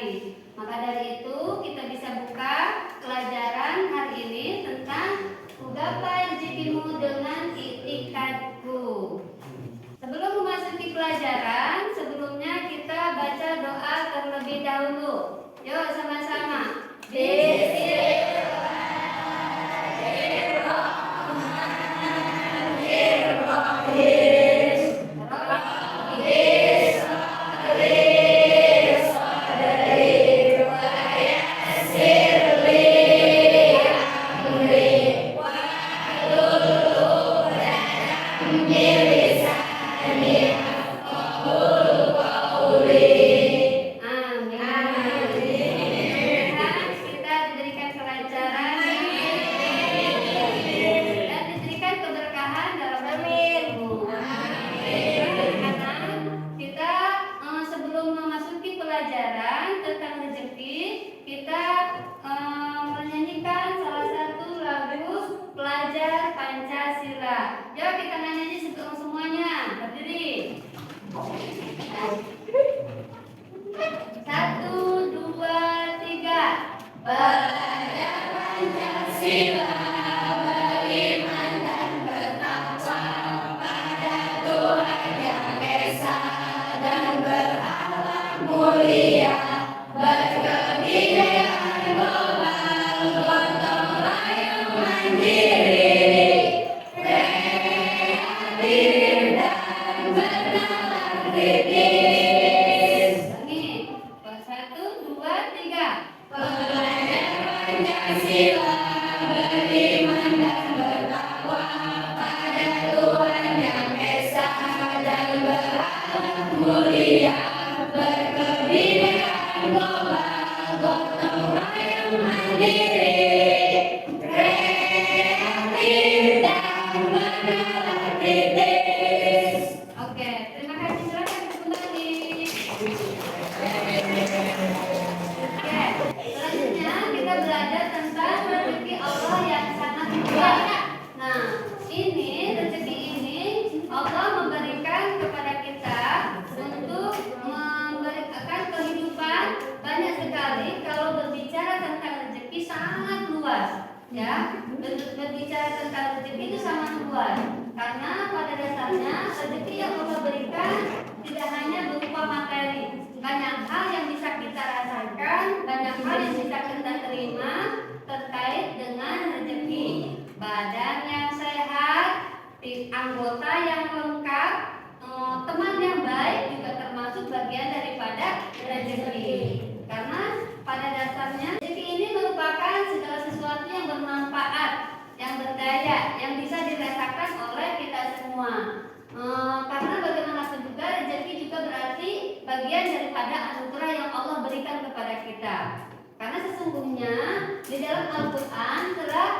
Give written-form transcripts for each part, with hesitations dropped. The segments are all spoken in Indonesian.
sekali. Maka dari itu kita bisa buka pelajaran hari ini tentang gapai rezekimu dengan itikadku. Sebelum memasuki pelajaran, sebelumnya kita baca doa terlebih dahulu. Yuk sama-sama. Berbicara tentang rezeki itu sangat luas, karena pada dasarnya rezeki yang Allah berikan tidak hanya berupa materi. Banyak hal yang bisa kita rasakan, banyak hal yang bisa kita terima terkait dengan rezeki. Badan yang sehat, anggota yang lengkap, teman yang baik juga termasuk bagian daripada rezeki. Karena pada dasarnya rezeki ini merupakan segala sesuatu yang bermanfaat, yang berdaya, yang bisa dirasakan oleh kita semua. Karena bagaimanapun juga rezeki juga berarti bagian daripada anugerah yang Allah berikan kepada kita. Karena sesungguhnya di dalam Al-Quran telah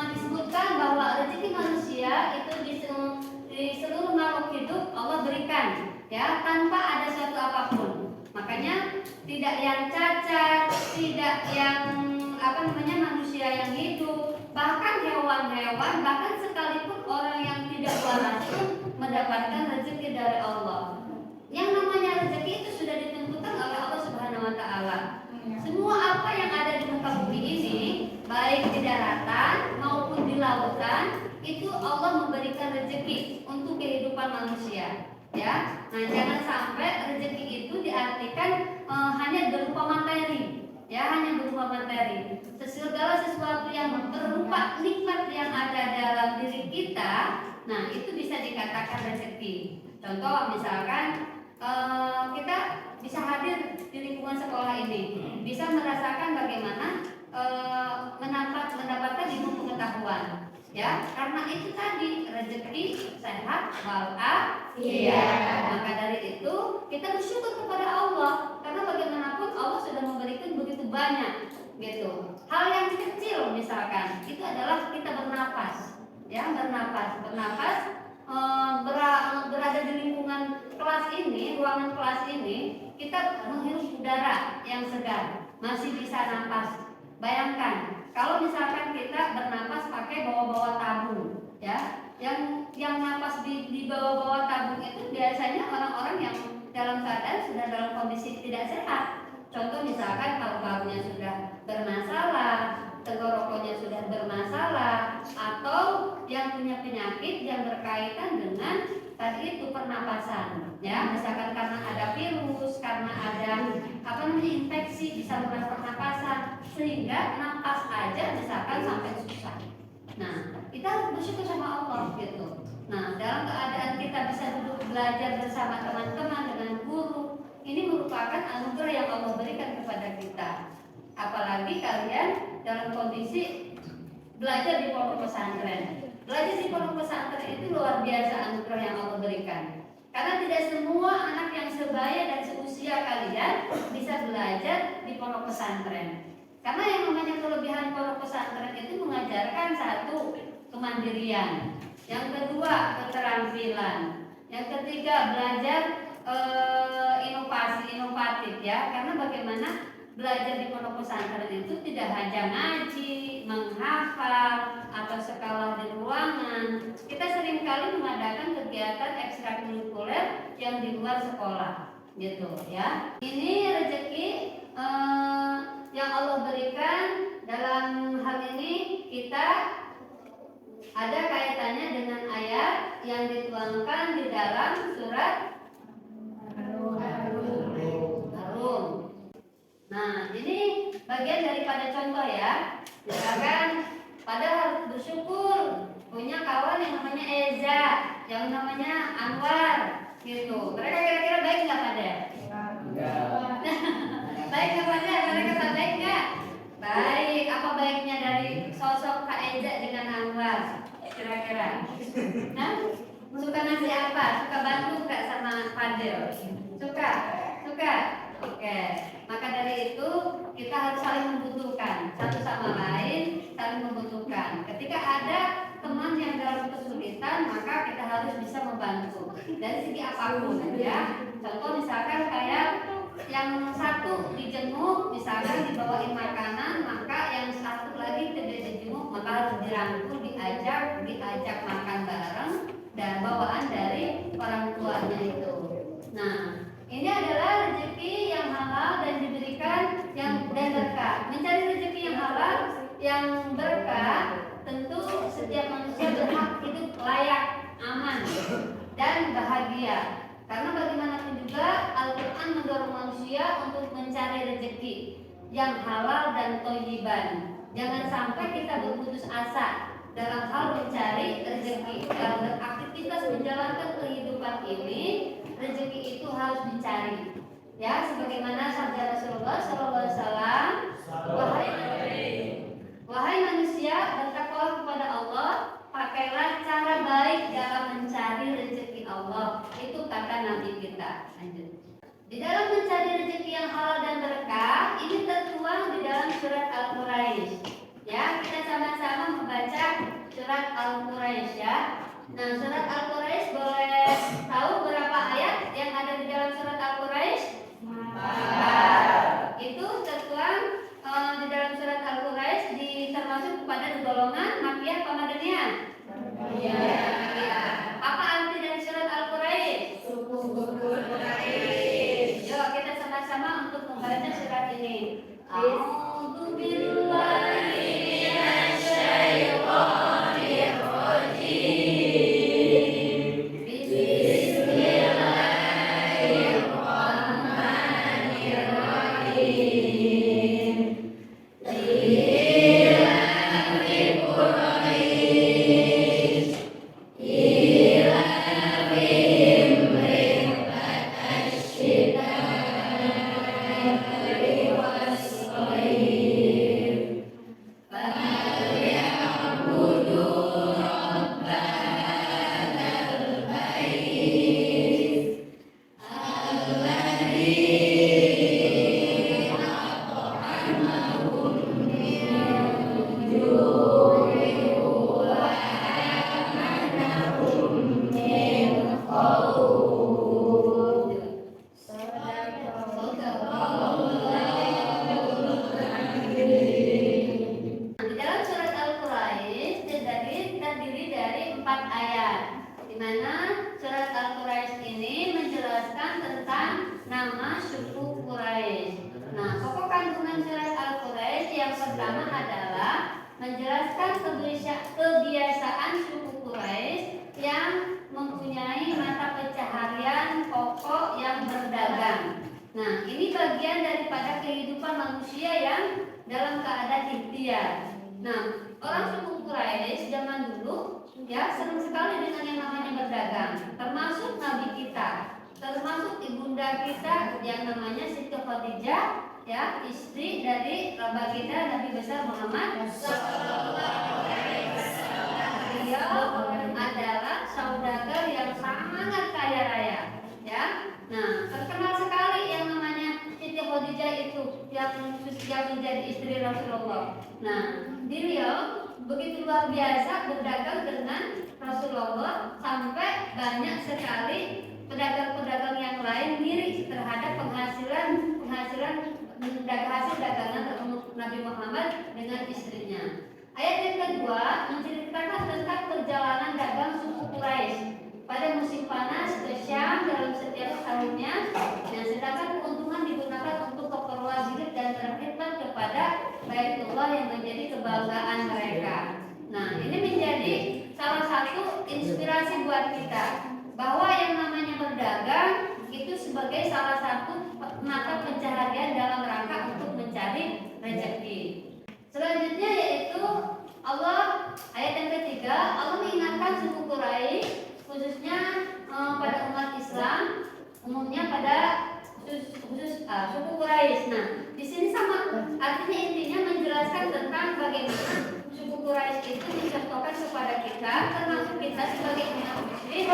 disebutkan bahwa rezeki manusia itu di seluruh makhluk hidup Allah berikan, ya, tanpa ada suatu apapun. Makanya tidak yang cacat, tidak yang manusia yang hidup, bahkan hewan-hewan, bahkan sekalipun orang yang tidak waras pun mendapatkan rezeki dari Allah. Yang namanya rezeki itu sudah ditentukan oleh Allah Subhanahu wa taala. Semua apa yang ada di muka bumi ini, baik di daratan maupun di lautan, itu Allah memberikan rezeki untuk kehidupan manusia. Ya, nah jangan sampai rezeki itu diartikan hanya berupa materi, ya, hanya berupa materi. Segala sesuatu yang berupa nikmat yang ada dalam diri kita, nah itu bisa dikatakan rezeki. Contoh misalkan kita bisa hadir di lingkungan sekolah ini, bisa merasakan bagaimana mendapatkan ilmu pengetahuan. Ya, karena itu tadi rezeki, sehat, walafiat. Maka dari itu kita bersyukur kepada Allah, karena bagaimanapun Allah sudah memberikan begitu banyak, gitu. Hal yang kecil misalkan itu adalah kita bernapas, ya, bernapas, berada di lingkungan kelas ini, ruangan kelas ini, kita menghirup udara yang segar, masih bisa napas. Bayangkan kalau misalkan kita bernapas pakai bawa-bawa tabung, ya, yang napas di bawah-bawah tabung itu biasanya orang-orang yang dalam keadaan sudah dalam kondisi tidak sehat, Contoh misalkan paru-parunya sudah bermasalah, tenggorokannya sudah bermasalah, atau yang punya penyakit yang berkaitan dengan tadi itu pernapasan, ya, misalkan karena ada virus, karena ada infeksi di saluran pernapasan, sehingga napas aja misalkan sampai susah. Nah, kita harus bersyukur sama Allah gitu. Nah, dalam keadaan kita bisa duduk belajar bersama teman-teman dengan guru, ini merupakan anugerah yang Allah berikan kepada kita. Apalagi kalian dalam kondisi belajar di pondok pesantren. Belajar di pondok pesantren itu luar biasa anugerah yang Allah berikan. Karena tidak semua anak yang sebaya dan seusia kalian bisa belajar di pondok pesantren. Karena yang namanya kelebihan pondok pesantren itu mengajarkan satu, kemandirian, yang kedua keterampilan, yang ketiga belajar inovasi inovatif, ya. Karena bagaimana belajar di pondok pesantren itu tidak hanya ngaji, menghafal, atau sekolah di ruangan. Kita seringkali mengadakan kegiatan ekstrakurikuler yang di luar sekolah, gitu ya. Ini rezeki yang Allah berikan. Dalam hal ini kita ada kaitannya dengan ayat yang dituangkan di dalam surat Ar-Rum. Nah, ini bagian daripada contoh, ya. Misalkan pada harus bersyukur punya kawan yang namanya Eza, yang namanya Anwar, gitu. Mereka kira-kira baik nggak pada? Baik nggak pada? Mereka baik nggak? Baik. Apa baiknya dari sosok Kak Eza dengan Anwar? Kira-kira? Nah, suka ngasih apa? Suka bantu nggak sama Fadil? Suka? Suka? Oke. Maka dari itu kita harus saling membutuhkan satu sama lain, saling membutuhkan. Ketika ada teman yang dalam kesulitan, maka kita harus bisa membantu dari segi apapun, ya. Contoh misalkan kayak yang satu dijenguk, misalkan dibawain makanan, maka yang satu lagi tidak dijenguk, maka harus dirangkul, diajak makan bareng dan bawaan dari orang tuanya itu. Nah, ini adalah rezeki yang halal dan diberikan dan berkah. Mencari rezeki yang halal yang berkah, tentu setiap manusia berhak hidup layak, aman, dan bahagia. Karena bagaimanapun juga Al-Quran mendorong manusia untuk mencari rezeki yang halal dan thayyiban. Jangan sampai kita berputus asa dalam hal mencari rezeki. Dalam beraktivitas menjalankan kehidupan ini, rezeki itu harus dicari. Ya, sebagaimana sabda Rasulullah SAW, wahai manusia, bertakwalah kepada Allah, pakailah cara baik dalam mencari rezeki Allah. Itu kata Nabi kita. Lanjut. Di dalam mencari rezeki yang halal dan berkah, ini tertuang di dalam surat Al-Quraisy. Ya, kita sama-sama membaca surat Al-Quraisy, ya. Nah, surat Al-Quraisy boleh tahu berapa ayat yang ada di dalam surat Al-Quraisy? 4. Itu tertuang di dalam surat Al-Quraisy termasuk kepada golongan Makkiyah atau Madaniyah? Ya. Apa arti dari surat Al-Quraisy? Yuk kita sama-sama untuk membaca surat ini. A'udzu billahi minasyaitonir rajim. yang pertama adalah menjelaskan kebiasaan suku Quraisy yang mempunyai mata pencaharian pokok yang berdagang. Nah, ini bagian daripada kehidupan manusia yang dalam keadaan ikhtiar. Nah, orang suku Quraisy zaman dulu ya senang sekali dengan yang namanya berdagang, termasuk Nabi kita, termasuk ibunda kita yang namanya Siti Khadijah, ya, istri dari baginda Nabi besar Muhammad sallallahu alaihi wasallam. Beliau adalah saudagar yang sangat kaya raya, ya. Nah, terkenal sekali yang namanya Siti Khadijah itu yang menjadi istri Rasulullah. Nah, beliau begitu luar biasa berdagang dengan Rasulullah sampai banyak sekali pedagang-pedagang yang lain ngiri terhadap penghasilan hasil dagangan Nabi Muhammad dengan istrinya. Ayat yang kedua menceritakan tentang perjalanan dagang suku Quraisy pada musim panas ke Syam dalam setiap tahunnya. Nah, sedangkan keuntungan digunakan untuk keperluan hidup dan berkhidmat kepada Baitullah yang menjadi kebanggaan mereka. Nah, ini menjadi salah satu inspirasi buat kita bahwa yang namanya berdagang itu sebagai salah satu mata pencaharian dalam rangka untuk mencari rezeki. Selanjutnya yaitu Allah, ayat yang ketiga, Allah mengingatkan suku Quraisy khususnya pada umat Islam, umumnya pada suku Quraisy. Nah, di sini sama artinya intinya menjelaskan tentang bagaimana suku Quraisy itu dicontohkan kepada kita, termasuk kita sebagai umat muslim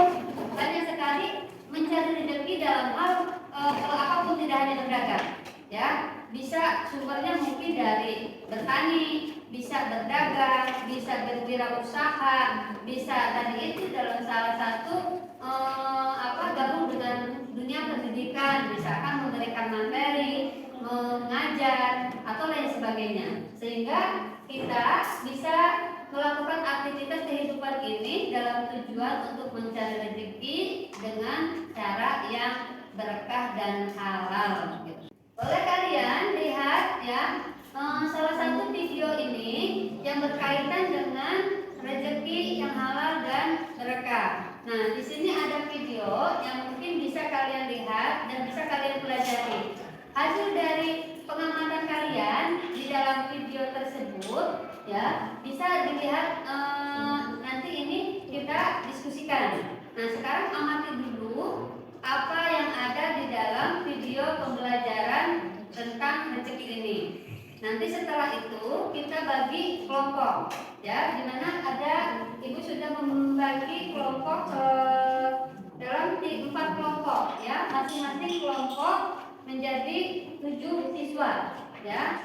banyak sekali mencari rezeki dalam hal apapun, tidak hanya berdagang, ya. Bisa sumbernya mungkin dari bertani, bisa berdagang, bisa berwirausaha, bisa tadi itu dalam salah satu gabung dengan dunia pendidikan, misalkan memberikan materi, mengajar atau lain sebagainya, sehingga kita bisa melakukan aktivitas kehidupan ini dalam tujuan untuk mencari rezeki dengan cara yang berkah dan halal. Boleh kalian lihat ya salah satu video ini yang berkaitan dengan rezeki yang halal dan berkah. Nah, di sini ada video yang mungkin bisa kalian lihat dan bisa kalian pelajari. Hasil dari pengamatan kalian di dalam video tersebut ya bisa dilihat, nanti ini kita diskusikan. Nah, sekarang amati dulu apa yang ada di dalam video pembelajaran tentang rezeki ini. Nanti setelah itu kita bagi kelompok, ya, di mana ada ibu sudah membagi kelompok dalam 4 kelompok, ya, masing-masing kelompok menjadi 7 siswa, ya.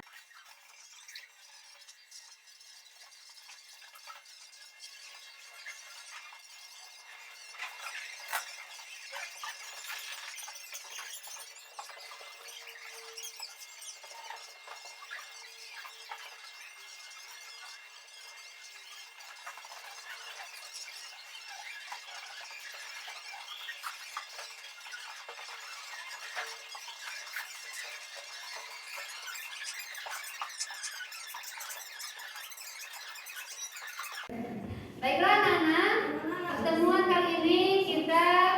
Baiklah anak-anak, pertemuan kali ini kita